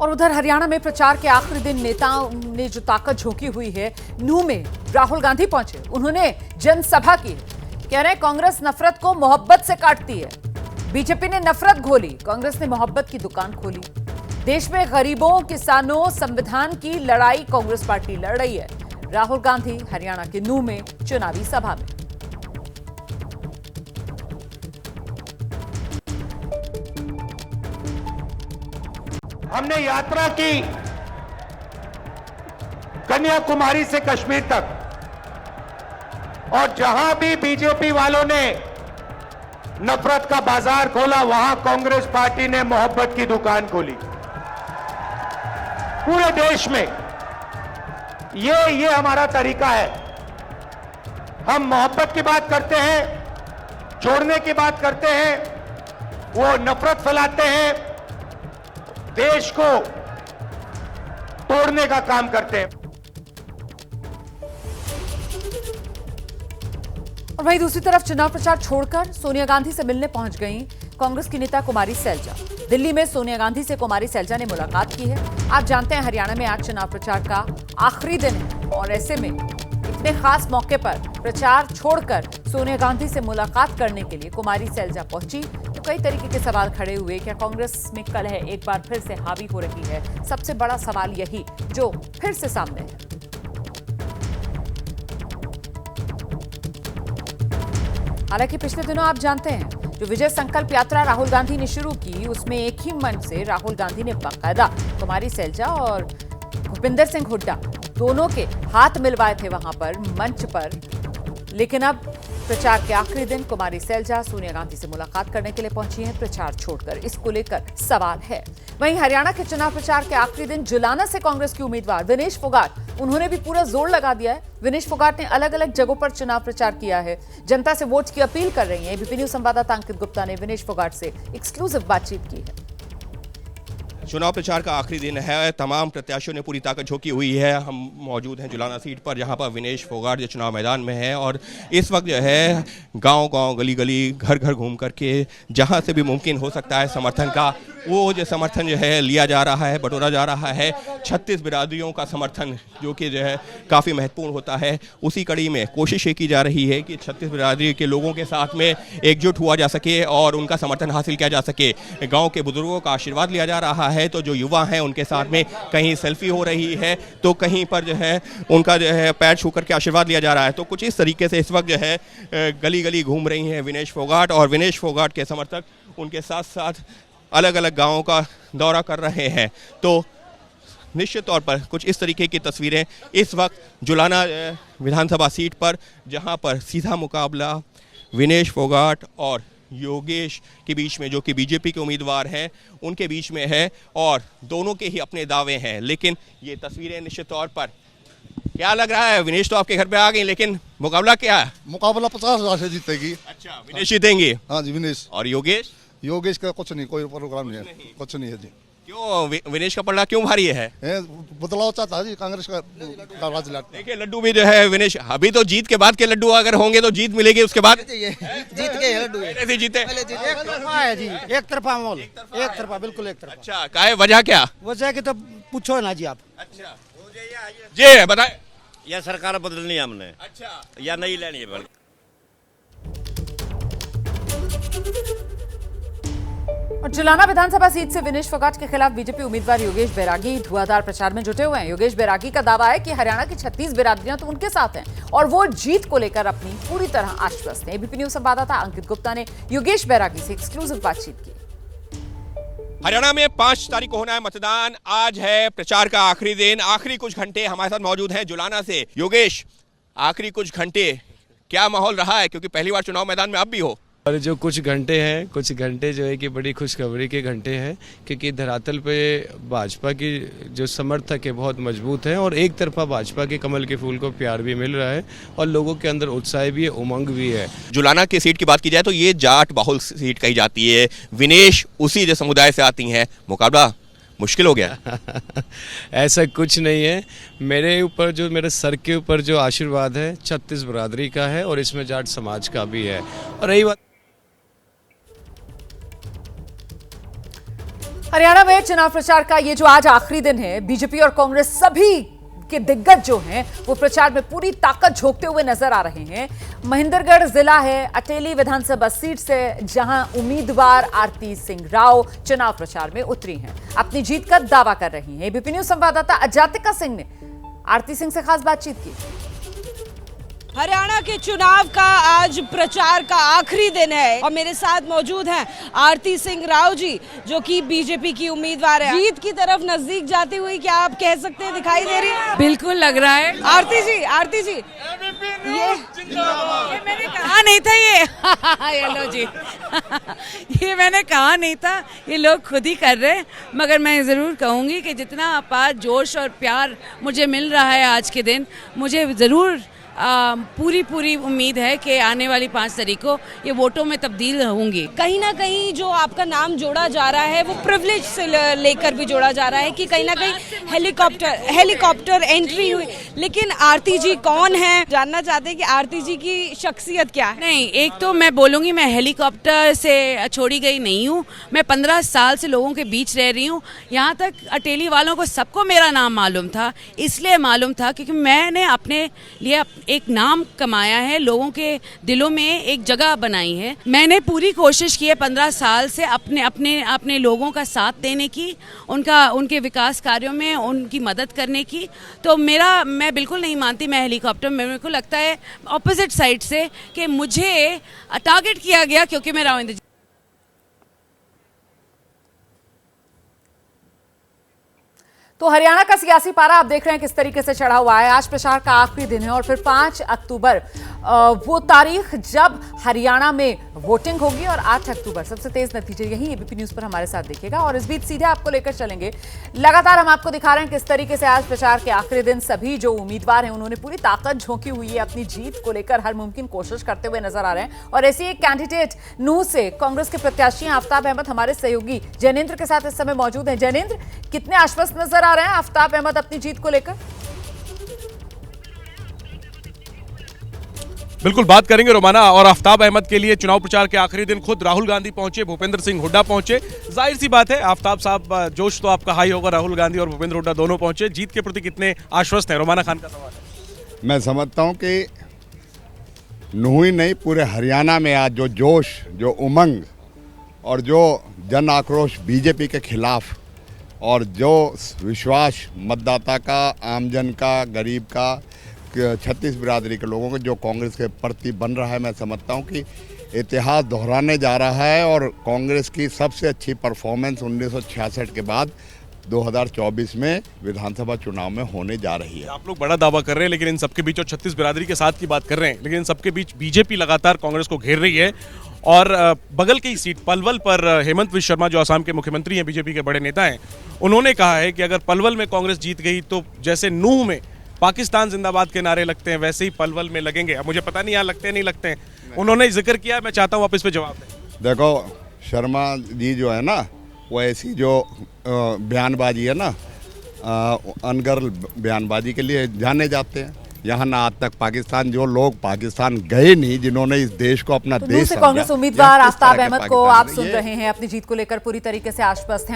और उधर हरियाणा में प्रचार के आखिरी दिन नेताओं ने जो ताकत झोंकी हुई है, नूंह में राहुल गांधी पहुंचे। उन्होंने जनसभा की। कह रहे हैं कांग्रेस नफरत को मोहब्बत से काटती है। बीजेपी ने नफरत घोली, कांग्रेस ने मोहब्बत की दुकान खोली। देश में गरीबों, किसानों, संविधान की लड़ाई कांग्रेस पार्टी लड़ रही है। राहुल गांधी हरियाणा के नूंह में चुनावी सभा में। हमने यात्रा की कन्याकुमारी से कश्मीर तक, और जहां भी बीजेपी वालों ने नफरत का बाजार खोला, वहां कांग्रेस पार्टी ने मोहब्बत की दुकान खोली। पूरे देश में ये हमारा तरीका है। हम मोहब्बत की बात करते हैं, जोड़ने की बात करते हैं, वो नफरत फैलाते हैं, देश को तोड़ने का काम करते हैं। और वहीं दूसरी तरफ चुनाव प्रचार छोड़कर सोनिया गांधी से मिलने पहुंच गईं कांग्रेस की नेता कुमारी सैलजा। दिल्ली में सोनिया गांधी से कुमारी सैलजा ने मुलाकात की है। आप जानते हैं हरियाणा में आज चुनाव प्रचार का आखिरी दिन है और ऐसे में इतने खास मौके पर प्रचार छोड़कर सोनिया गांधी से मुलाकात करने के लिए कुमारी सैलजा पहुंची तो कई तरीके के सवाल खड़े हुए। क्या कांग्रेस में कलह एक बार फिर से हावी हो रही है? सबसे बड़ा सवाल यही जो फिर से सामने है। हालांकि पिछले दिनों आप जानते हैं जो विजय संकल्प यात्रा राहुल गांधी ने शुरू की, उसमें एक ही मंच से राहुल गांधी ने बाकायदा कुमारी सैलजा और भूपिंदर सिंह हुड्डा दोनों के हाथ मिलवाए थे वहां पर मंच पर। लेकिन अब प्रचार के आखिरी दिन कुमारी सैलजा सोनिया गांधी से मुलाकात करने के लिए पहुंची हैं प्रचार छोड़कर। इसको लेकर सवाल है। वहीं हरियाणा के चुनाव प्रचार के आखिरी दिन जुलाना से कांग्रेस के उम्मीदवार विनेश फोगाट, उन्होंने भी पूरा जोर लगा दिया है। विनेश फोगाट ने अलग अलग जगहों पर चुनाव प्रचार किया है, जनता से वोट की अपील कर रही हैं। एबीपी न्यूज संवाददाता अंकित गुप्ता ने विनेश फोगाट से एक्सक्लूसिव बातचीत की है। चुनाव प्रचार का आखिरी दिन है, तमाम प्रत्याशियों ने पूरी ताकत झोंकी हुई है। हम मौजूद हैं जुलाना सीट पर, जहां पर विनेश फोगाट जो चुनाव मैदान में है और इस वक्त जो है गांव-गांव, गली-गली, घर-घर घूम करके जहां से भी मुमकिन हो सकता है समर्थन का वो जो समर्थन जो है लिया जा रहा है, बटोरा जा रहा है। 36 बिरादरियों का समर्थन जो कि जो है काफ़ी महत्वपूर्ण होता है, उसी कड़ी में कोशिश ये की जा रही है कि 36 बिरादरी के लोगों के साथ में एकजुट हुआ जा सके और उनका समर्थन हासिल किया जा सके। गाँव के बुजुर्गों का आशीर्वाद लिया जा रहा है, तो जो युवा हैं उनके साथ में कहीं सेल्फी हो रही है तो कहीं पर जो है उनका जो है पैर छू करके आशीर्वाद लिया जा रहा है। तो कुछ इस तरीके से इस वक्त जो है गली गली घूम रही हैं विनेश फोगाट, और विनेश फोगाट के समर्थक उनके साथ साथ अलग अलग गांवों का दौरा कर रहे हैं। तो निश्चित तौर पर कुछ इस तरीके की तस्वीरें इस वक्त जुलाना विधानसभा सीट पर, जहां पर सीधा मुकाबला विनेश फोगाट और योगेश के बीच में, जो कि बीजेपी के उम्मीदवार हैं, उनके बीच में है और दोनों के ही अपने दावे हैं। लेकिन ये तस्वीरें निश्चित तौर पर क्या लग रहा है? विनेश तो आपके घर पे आ गई, लेकिन मुकाबला क्या है? मुकाबला 50,000 से जीतेगी। अच्छा, विनेश जीतेंगे? हाँ जी, विनेश। और योगेश? योगेश का कुछ नहीं, कोई प्रोग्राम नहीं है, कुछ नहीं है जी। क्यों विनेश का पलड़ा क्यों भारी है? बदलाव चाहता है जी, कांग्रेस का राज लाता। देखिए लड्डू भी जो है विनेश, अभी तो जीत के बाद के लड्डू अगर होंगे तो जीत मिलेगी उसके बाद। जीत के लड्डू ऐसे जीते एक तरफा है जी, एक तरफा माहौल, एक तरफा, बिल्कुल एक तरफा। अच्छा, क्या है वजह? क्या वजह की तो पूछो ना जी आप। अच्छा जी बताए। या सरकार बदलनी है हमने। अच्छा, या नहीं लेनी है बल्कि। और जुलाना विधानसभा सीट से विनेश फोगाट के खिलाफ बीजेपी उम्मीदवार योगेश बैरागी धुआंधार प्रचार में जुटे हुए हैं। योगेश बैरागी का दावा है कि हरियाणा की 36 बिरादरियां तो उनके साथ हैं और वो जीत को लेकर अपनी पूरी तरह आश्वस्त हैं। एबीपी न्यूज संवाददाता अंकित गुप्ता ने योगेश बैरागी से एक्सक्लूसिव बातचीत की। हरियाणा में 5 तारीख को होना है मतदान। आज है प्रचार का आखिरी दिन, आखिरी कुछ घंटे हमारे साथ मौजूद हैं जुलाना से योगेश। आखिरी कुछ घंटे क्या माहौल रहा है, क्योंकि पहली बार चुनाव मैदान में आप भी हो? और जो कुछ घंटे जो है कि बड़ी खुशखबरी के घंटे हैं, क्योंकि धरातल पे भाजपा की जो समर्थक है बहुत मजबूत है और एक तरफा भाजपा के कमल के फूल को प्यार भी मिल रहा है और लोगों के अंदर उत्साह भी है, उमंग भी है। जुलाना की सीट की बात की जाए तो ये जाट बाहुल सीट कही जाती है, विनेश उसी जो समुदाय से आती हैं, मुकाबला मुश्किल हो गया? ऐसा कुछ नहीं है। मेरे ऊपर जो मेरे सर के ऊपर जो आशीर्वाद है 36 बिरादरी का है और इसमें जाट समाज का भी है। और रही बात हरियाणा में चुनाव प्रचार का ये जो आज आखिरी दिन है, बीजेपी और कांग्रेस सभी के दिग्गज जो हैं वो प्रचार में पूरी ताकत झोंकते हुए नजर आ रहे हैं। महेंद्रगढ़ जिला है अटेली विधानसभा सीट से, जहां उम्मीदवार आरती सिंह राव चुनाव प्रचार में उतरी हैं, अपनी जीत का दावा कर रही हैं। एबीपी न्यूज संवाददाता अजातिका सिंह ने आरती सिंह से खास बातचीत की। हरियाणा के चुनाव का आज प्रचार का आखिरी दिन है और मेरे साथ मौजूद हैं आरती सिंह राव जी, जो कि बीजेपी की उम्मीदवार है। जीत की तरफ नजदीक जाती हुई क्या आप कह सकते हैं, दिखाई दे रही है? बिल्कुल लग रहा है। आरती जी ये मैंने कहा नहीं था ये लो जी ये मैंने कहा नहीं था, ये लोग खुद ही कर रहे हैं। मगर मैं ज़रूर कहूँगी कि जितना अपार जोश और प्यार मुझे मिल रहा है आज के दिन, मुझे ज़रूर पूरी उम्मीद है कि आने वाली 5 तारीख को ये वोटों में तब्दील होंगी। कहीं ना कहीं जो आपका नाम जोड़ा जा रहा है वो प्रिविलेज से लेकर भी जोड़ा जा रहा है कि कहीं ना कहीं हेलीकॉप्टर एंट्री हुई, लेकिन आरती जी कौन है, जानना चाहते हैं कि आरती जी की शख्सियत क्या है? नहीं, एक तो मैं बोलूँगी मैं हेलीकॉप्टर से छोड़ी गई नहीं हूँ। मैं 15 साल से लोगों के बीच रह रही हूँ। यहाँ तक अटेली वालों को सबको मेरा नाम मालूम था, इसलिए मालूम था क्योंकि मैंने अपने लिए एक नाम कमाया है, लोगों के दिलों में एक जगह बनाई है। मैंने पूरी कोशिश की है 15 साल से अपने लोगों का साथ देने की, उनके विकास कार्यों में उनकी मदद करने की। तो मैं बिल्कुल नहीं मानती मैं हेलीकॉप्टर, मेरे को लगता है ऑपोजिट साइड से कि मुझे टारगेट किया गया क्योंकि मैं राव इंद्रजीत। तो हरियाणा का सियासी पारा आप देख रहे हैं किस तरीके से चढ़ा हुआ है। आज प्रचार का आखिरी दिन है और फिर 5 अक्टूबर वो तारीख जब हरियाणा में वोटिंग होगी और 8 अक्टूबर सबसे तेज नतीजे यही एबीपी न्यूज पर हमारे साथ देखिएगा। और इस बीच सीधे आपको लेकर चलेंगे, लगातार हम आपको दिखा रहे हैं किस तरीके से आज प्रचार के आखिरी दिन सभी जो उम्मीदवार हैं उन्होंने पूरी ताकत झोंकी हुई है, अपनी जीत को लेकर हर मुमकिन कोशिश करते हुए नजर आ रहे हैं। और ऐसी एक कैंडिडेट नूह से कांग्रेस के प्रत्याशी आफ्ताब अहमद हमारे सहयोगी जैनेंद्र के साथ इस समय मौजूद है। जैनेंद्र, कितने आश्वस्त नजर आ रहे हैं आफ्ताब अहमद अपनी जीत को लेकर? बिल्कुल बात करेंगे रोमाना। और आफ्ताब अहमद के लिए चुनाव प्रचार के आखिरी दिन खुद राहुल गांधी पहुंचे, भूपेंद्र सिंह हुड्डा पहुंचे। जाहिर सी बात है आफ्ताब साहब, जोश तो आपका हाई होगा, राहुल गांधी और भूपेंद्र हुड्डा दोनों पहुंचे। जीत के प्रति कितने आश्वस्त हैं? रोमाना खान का सवाल है। मैं समझता हूं कि नूह ही नहीं, पूरे हरियाणा में आज जो जोश, जो उमंग और जो जन आक्रोश बीजेपी के खिलाफ और जो विश्वास मतदाता का, आमजन का, गरीब का, 36 बिरादरी के लोगों को जो कांग्रेस के प्रति बन रहा है, मैं समझता हूं कि इतिहास दोहराने जा रहा है। और कांग्रेस की सबसे अच्छी परफॉर्मेंस 1966 के बाद 2024 में विधानसभा चुनाव में होने जा रही है। आप लोग बड़ा दावा कर रहे हैं, लेकिन इन सबके बीच, और 36 बिरादरी के साथ की बात कर रहे हैं, लेकिन इन सबके बीच बीजेपी लगातार कांग्रेस को घेर रही है। और बगल की सीट पलवल पर हेमंत विश्व शर्मा, जो असम के मुख्यमंत्री हैं, बीजेपी के बड़े नेता हैं, उन्होंने कहा है कि अगर पलवल में कांग्रेस जीत गई तो जैसे नूह में पाकिस्तान जिंदाबाद के नारे लगते हैं वैसे ही पलवल में लगेंगे। अब मुझे पता नहीं यहाँ लगते नहीं लगते हैं, उन्होंने जिक्र किया। मैं चाहता हूँ आप इस पे जवाब दें। देखो, शर्मा जी जो है ना, वो ऐसी जो बयानबाजी है ना, अनगर बयानबाजी के लिए जाने जाते हैं। यहाँ ना आज तक पाकिस्तान, जो लोग पाकिस्तान गए नहीं, जिन्होंने इस देश को अपना देश समझा। कांग्रेस उम्मीदवार आफ्ताब अहमद को आप सुन रहे हैं, अपनी जीत को लेकर पूरी तरीके से आश्वस्त हैं।